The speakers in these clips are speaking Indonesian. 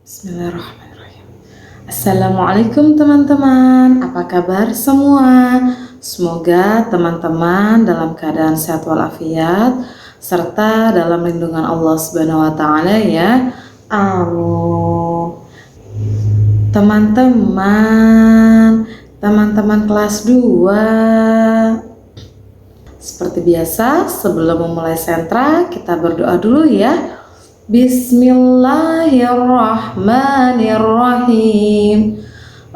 Bismillahirrahmanirrahim. Assalamualaikum teman-teman, apa kabar semua? Semoga teman-teman dalam keadaan sehat walafiat serta dalam lindungan Allah Subhanahu wa taala ya. Amin. Teman-teman kelas 2. Seperti biasa, sebelum memulai sentra, kita berdoa dulu ya. Bismillahirrahmanirrahim.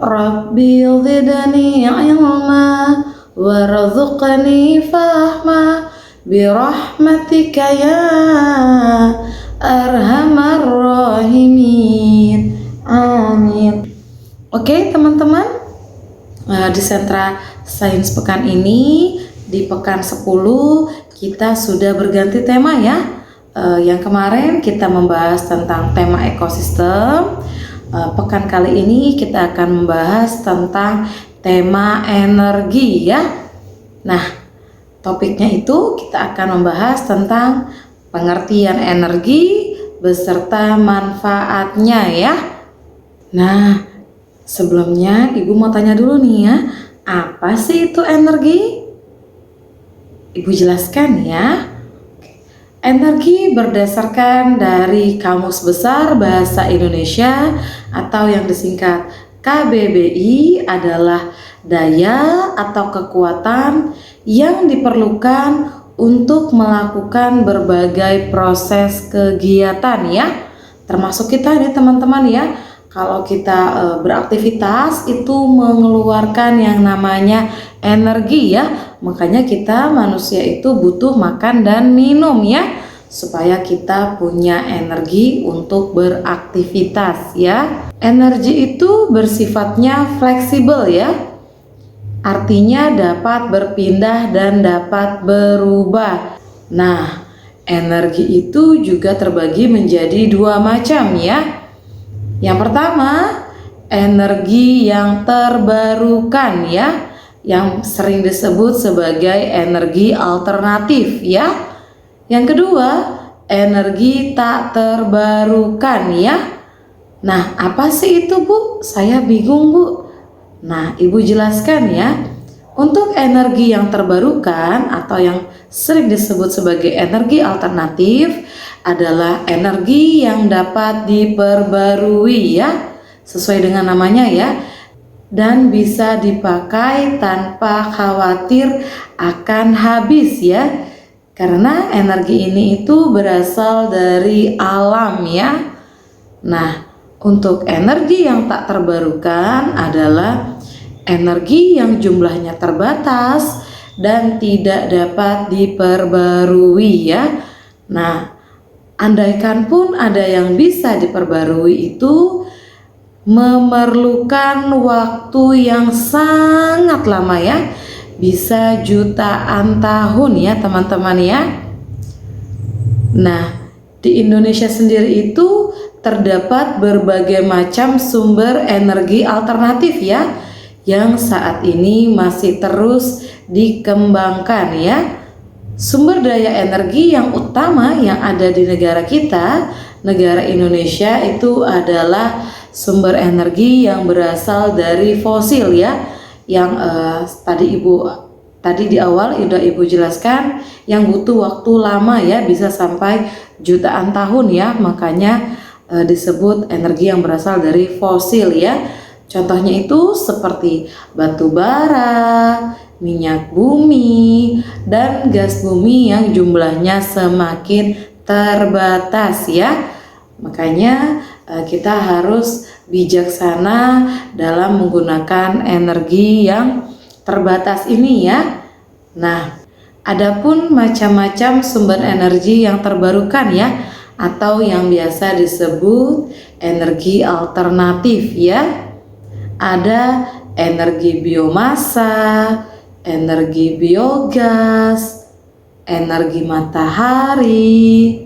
Rabbi zidni ilma warzuqni fahma birahmatika ya arhamar rahimin. Amin. Oke teman-teman, di sentra sains pekan ini, di pekan 10 kita sudah berganti tema ya. Yang kemarin kita membahas tentang tema ekosistem. Pekan kali ini kita akan membahas tentang tema energi ya. Nah, topiknya itu kita akan membahas tentang pengertian energi beserta manfaatnya ya. Nah, sebelumnya Ibu mau tanya dulu nih ya, apa sih itu energi? Ibu jelaskan ya. Energi berdasarkan dari Kamus Besar Bahasa Indonesia atau yang disingkat KBBI adalah daya atau kekuatan yang diperlukan untuk melakukan berbagai proses kegiatan ya. Termasuk kita nih teman-teman ya. Kalau kita beraktivitas itu mengeluarkan yang namanya energi ya. Makanya kita manusia itu butuh makan dan minum ya, supaya kita punya energi untuk beraktivitas ya. Energi itu bersifatnya fleksibel ya. Artinya dapat berpindah dan dapat berubah. Nah, energi itu juga terbagi menjadi dua macam ya. Yang pertama, energi yang terbarukan ya, yang sering disebut sebagai energi alternatif ya. Yang kedua, energi tak terbarukan ya. Nah, apa sih itu Bu? Saya bingung Bu. Nah, Ibu jelaskan ya. Untuk energi yang terbarukan atau yang sering disebut sebagai energi alternatif adalah energi yang dapat diperbarui ya, sesuai dengan namanya ya, dan bisa dipakai tanpa khawatir akan habis ya, karena energi ini itu berasal dari alam ya. Nah, untuk energi yang tak terbarukan adalah energi yang jumlahnya terbatas dan tidak dapat diperbarui ya. Nah, andaikan pun ada yang bisa diperbarui itu memerlukan waktu yang sangat lama ya, bisa jutaan tahun ya teman-teman ya. Nah, di Indonesia sendiri itu terdapat berbagai macam sumber energi alternatif ya, yang saat ini masih terus dikembangkan ya. Sumber daya energi yang utama yang ada di negara kita, negara Indonesia, itu adalah sumber energi yang berasal dari fosil ya, yang tadi di awal udah Ibu jelaskan, yang butuh waktu lama ya, bisa sampai jutaan tahun ya, makanya disebut energi yang berasal dari fosil ya. Contohnya itu seperti batu bara, minyak bumi, dan gas bumi yang jumlahnya semakin terbatas ya. Makanya kita harus bijaksana dalam menggunakan energi yang terbatas ini ya. Nah, adapun macam-macam sumber energi yang terbarukan ya, atau yang biasa disebut energi alternatif ya. Ada energi biomasa, energi biogas, energi matahari,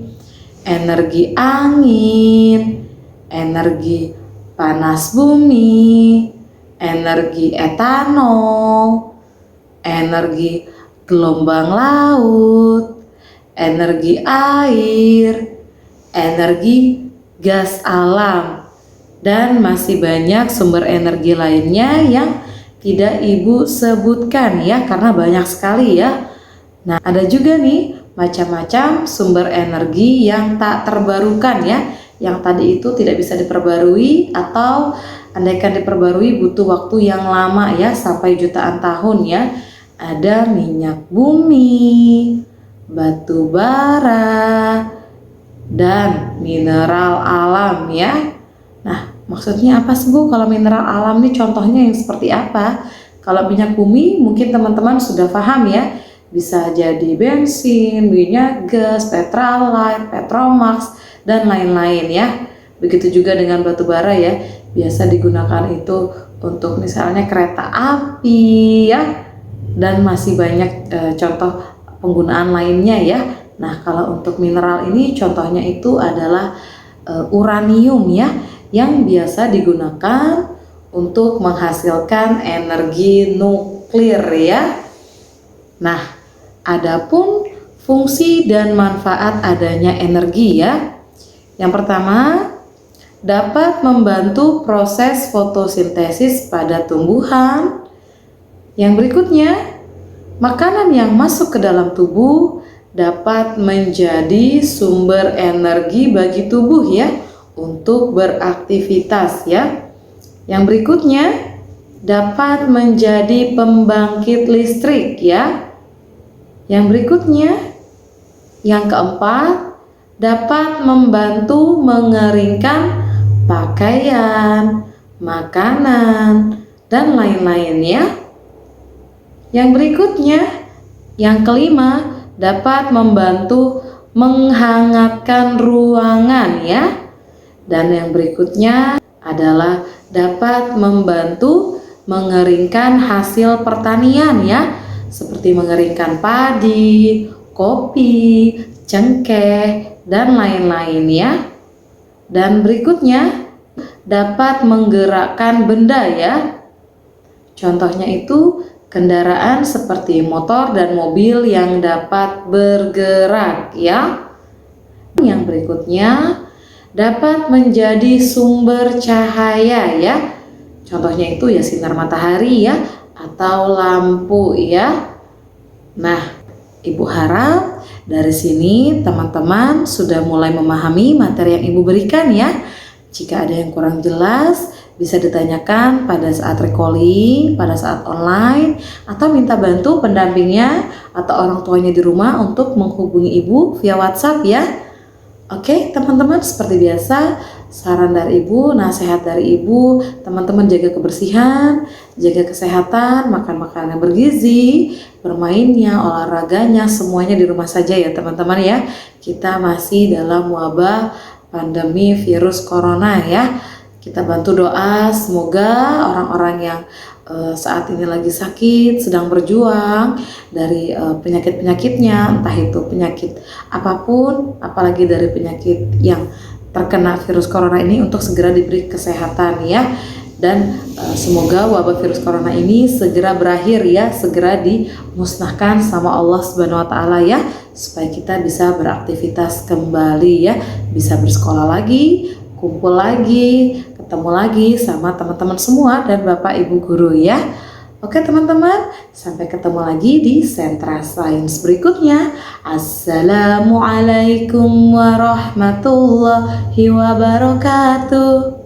energi angin, energi panas bumi, energi etanol, energi gelombang laut, energi air, energi gas alam, Dan masih banyak sumber energi lainnya yang tidak Ibu sebutkan ya, karena banyak sekali ya. Nah, ada juga nih macam-macam sumber energi yang tak terbarukan ya, yang tadi itu tidak bisa diperbarui, atau andaikan diperbarui butuh waktu yang lama ya, sampai jutaan tahun ya. Ada minyak bumi, batu bara, dan mineral alam ya. Nah, maksudnya apa sih Bu kalau mineral alam ini contohnya yang seperti apa? Kalau minyak bumi mungkin teman-teman sudah paham ya, bisa jadi bensin, minyak gas, petrolite, petromax, dan lain-lain ya. Begitu juga dengan batu bara ya, biasa digunakan itu untuk misalnya kereta api ya, dan masih banyak contoh penggunaan lainnya ya. Nah, kalau untuk mineral ini contohnya itu adalah uranium ya, yang biasa digunakan untuk menghasilkan energi nuklir ya. Nah, adapun fungsi dan manfaat adanya energi ya. Yang pertama, dapat membantu proses fotosintesis pada tumbuhan. Yang berikutnya, makanan yang masuk ke dalam tubuh dapat menjadi sumber energi bagi tubuh ya, untuk beraktivitas ya. Yang berikutnya, dapat menjadi pembangkit listrik ya. Yang berikutnya, yang keempat, dapat membantu mengeringkan pakaian, makanan, dan lain-lain ya. Yang berikutnya, yang kelima, dapat membantu menghangatkan ruangan ya. Dan yang berikutnya adalah dapat membantu mengeringkan hasil pertanian ya, seperti mengeringkan padi, kopi, cengkeh, dan lain-lain ya. Dan berikutnya dapat menggerakkan benda ya. Contohnya itu kendaraan seperti motor dan mobil yang dapat bergerak ya. Yang berikutnya dapat menjadi sumber cahaya ya. Contohnya itu ya sinar matahari ya, atau lampu ya. Nah, Ibu harap dari sini teman-teman sudah mulai memahami materi yang Ibu berikan ya. Jika ada yang kurang jelas, bisa ditanyakan pada saat recalling, pada saat online, atau minta bantu pendampingnya atau orang tuanya di rumah untuk menghubungi Ibu via WhatsApp ya. Oke teman-teman, seperti biasa saran dari Ibu, nasihat dari Ibu, teman-teman jaga kebersihan, jaga kesehatan, makan makanan yang bergizi, bermainnya, olahraganya, semuanya di rumah saja ya teman-teman ya. Kita masih dalam wabah pandemi virus corona ya. Kita bantu doa semoga orang-orang yang saat ini lagi sakit, sedang berjuang dari penyakit-penyakitnya, entah itu penyakit apapun, apalagi dari penyakit yang terkena virus corona ini, untuk segera diberi kesehatan ya. Dan semoga wabah virus corona ini segera berakhir ya, segera dimusnahkan sama Allah Subhanahu wa taala ya, supaya kita bisa beraktivitas kembali ya, bisa bersekolah lagi, kumpul lagi, ketemu lagi sama teman-teman semua dan Bapak Ibu guru ya. Oke teman-teman, sampai ketemu lagi di Sentra Sains berikutnya. Assalamualaikum warahmatullahi wabarakatuh.